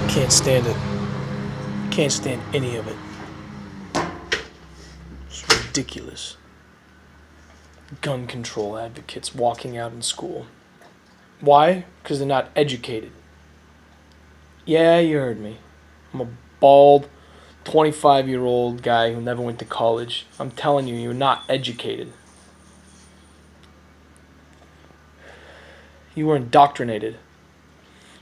Can't stand it. Can't stand any of it. It's ridiculous. Gun control advocates walking out in school. Why? Because they're not educated. Yeah, you heard me. I'm a bald, 25-year-old guy who never went to college. I'm telling you, you're not educated. You were indoctrinated.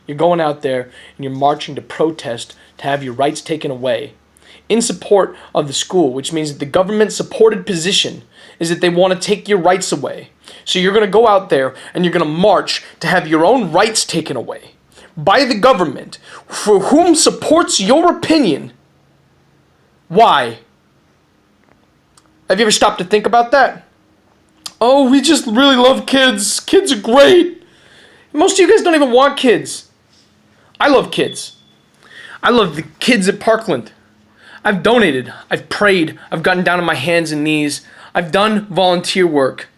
You're going out there and you're marching to protest to have your rights taken away in support of the school, which means that the government-supported position is that they want to take your rights away. So you're going to go out there and you're going to march to have your own rights taken away by the government, for whom supports your opinion. Why? Have you ever stopped to think about that? Oh, we just really love kids. Kids are great. Most of you guys don't even want kids. I love kids. I love the kids at Parkland. I've donated. I've prayed. I've gotten down on my hands and knees. I've done volunteer work.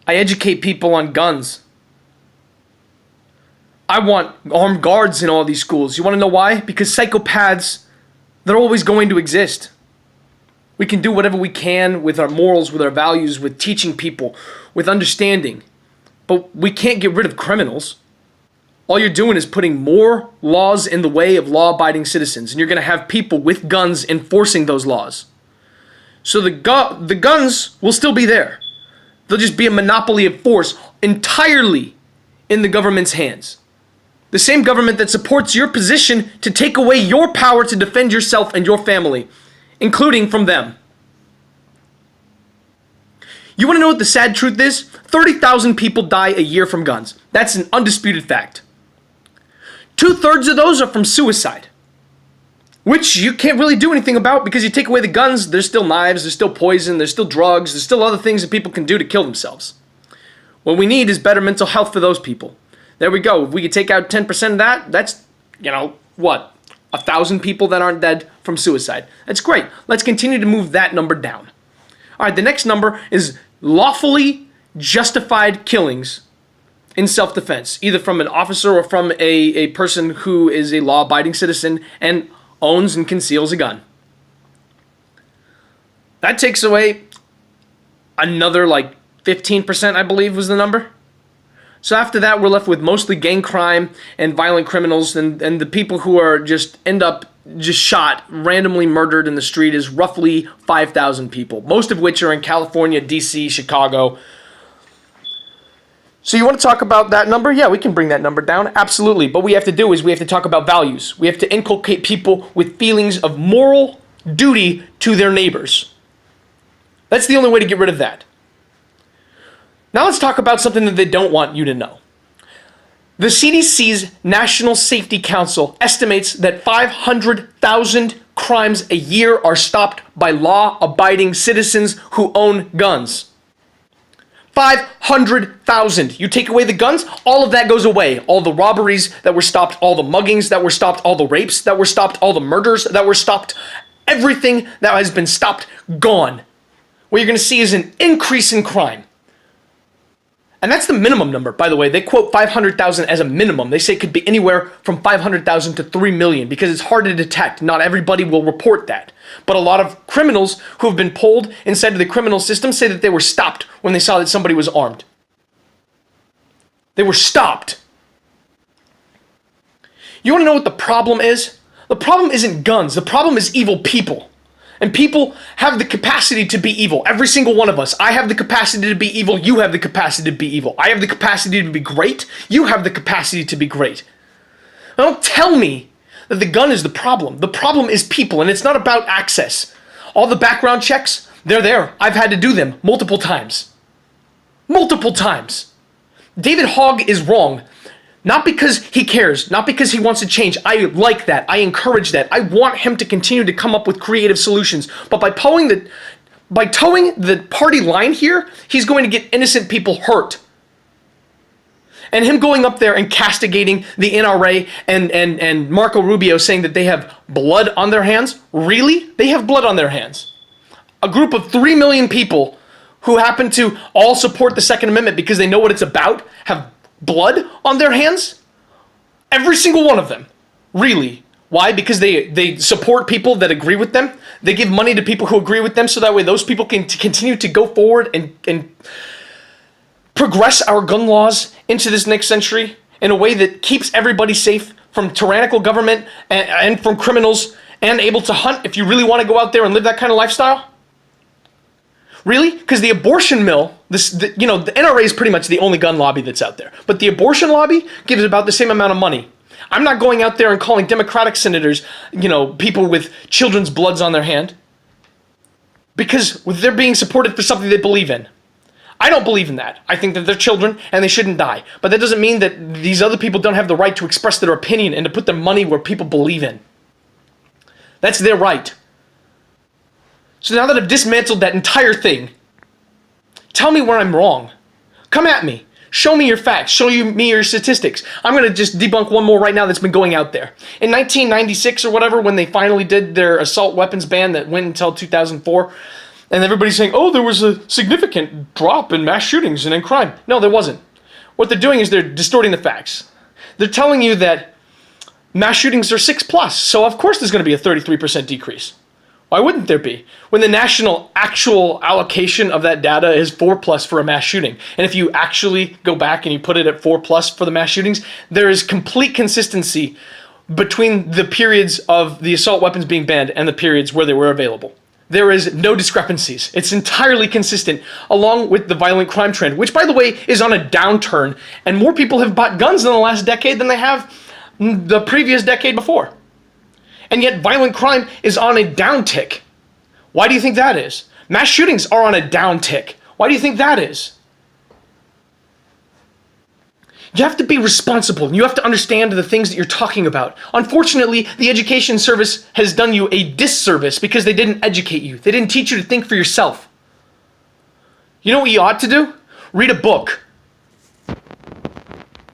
I educate people on guns. I want armed guards in all these schools. You want to know why? Because psychopaths, they're always going to exist. We can do whatever we can with our morals, with our values, with teaching people, with understanding. But we can't get rid of criminals. All you're doing is putting more laws in the way of law-abiding citizens, and you're going to have people with guns enforcing those laws. So the guns will still be there. They'll just be a monopoly of force entirely in the government's hands. The same government that supports your position to take away your power to defend yourself and your family, including from them. You want to know what the sad truth is? 30,000 people die a year from guns. That's an undisputed fact. 2/3 of those are from suicide, which you can't really do anything about because you take away the guns, there's still knives, there's still poison, there's still drugs, there's still other things that people can do to kill themselves. What we need is better mental health for those people. There we go. If we could take out 10% of that, that's, 1,000 people that aren't dead from suicide. That's great. Let's continue to move that number down. All right, the next number is lawfully justified killings in self-defense, either from an officer or from a person who is a law-abiding citizen and owns and conceals a gun. That takes away another 15%, I believe was the number. So after that, we're left with mostly gang crime and violent criminals, and the people who are end up shot, randomly murdered in the street is roughly 5,000 people, most of which are in California, DC, Chicago. So you want to talk about that number? Yeah, we can bring that number down, absolutely. But what we have to do is we have to talk about values. We have to inculcate people with feelings of moral duty to their neighbors. That's the only way to get rid of that. Now let's talk about something that they don't want you to know. The CDC's National Safety Council estimates that 500,000 crimes a year are stopped by law-abiding citizens who own guns. 500,000. You take away the guns, all of that goes away. All the robberies that were stopped, all the muggings that were stopped, all the rapes that were stopped, all the murders that were stopped, everything that has been stopped, gone. What you're going to see is an increase in crime. And that's the minimum number, by the way. They quote 500,000 as a minimum. They say it could be anywhere from 500,000 to 3 million because it's hard to detect. Not everybody will report that. But a lot of criminals who have been pulled inside of the criminal system say that they were stopped when they saw that somebody was armed. They were stopped. You want to know what the problem is? The problem isn't guns. The problem is evil people. And people have the capacity to be evil. Every single one of us. I have the capacity to be evil. You have the capacity to be evil. I have the capacity to be great. You have the capacity to be great. Now, don't tell me that the gun is the problem. The problem is people, and it's not about access. All the background checks, they're there. I've had to do them multiple times. Multiple times. David Hogg is wrong. Not because he cares, not because he wants to change. I like that. I encourage that. I want him to continue to come up with creative solutions. But by towing the party line here, he's going to get innocent people hurt. And him going up there and castigating the NRA and Marco Rubio saying that they have blood on their hands. Really? They have blood on their hands. A group of 3 million people who happen to all support the Second Amendment because they know what it's about have blood on their hands? Every single one of them. Really. Why? Because they support people that agree with them. They give money to people who agree with them so that way those people can continue to go forward and progress our gun laws into this next century in a way that keeps everybody safe from tyrannical government and from criminals and able to hunt if you really want to go out there and live that kind of lifestyle? Really? Because the abortion mill, the NRA is pretty much the only gun lobby that's out there. But the abortion lobby gives about the same amount of money. I'm not going out there and calling Democratic senators, people with children's bloods on their hand. Because they're being supported for something they believe in. I don't believe in that. I think that they're children and they shouldn't die. But that doesn't mean that these other people don't have the right to express their opinion and to put their money where people believe in. That's their right. So now that I've dismantled that entire thing, tell me where I'm wrong. Come at me. Show me your facts. Show me your statistics. I'm going to just debunk one more right now that's been going out there. In 1996 or whatever, when they finally did their assault weapons ban that went until 2004, and everybody's saying, oh, there was a significant drop in mass shootings and in crime. No, there wasn't. What they're doing is they're distorting the facts. They're telling you that mass shootings are 6+, so of course there's going to be a 33% decrease. Why wouldn't there be? When the national actual allocation of that data is 4+ for a mass shooting. And if you actually go back and you put it at 4+ for the mass shootings, there is complete consistency between the periods of the assault weapons being banned and the periods where they were available. There is no discrepancies. It's entirely consistent along with the violent crime trend, which, by the way, is on a downturn. And more people have bought guns in the last decade than they have the previous decade before. And yet violent crime is on a downtick. Why do you think that is? Mass shootings are on a downtick. Why do you think that is? You have to be responsible, and you have to understand the things that you're talking about. Unfortunately, the education service has done you a disservice because they didn't educate you. They didn't teach you to think for yourself. You know what you ought to do? Read a book.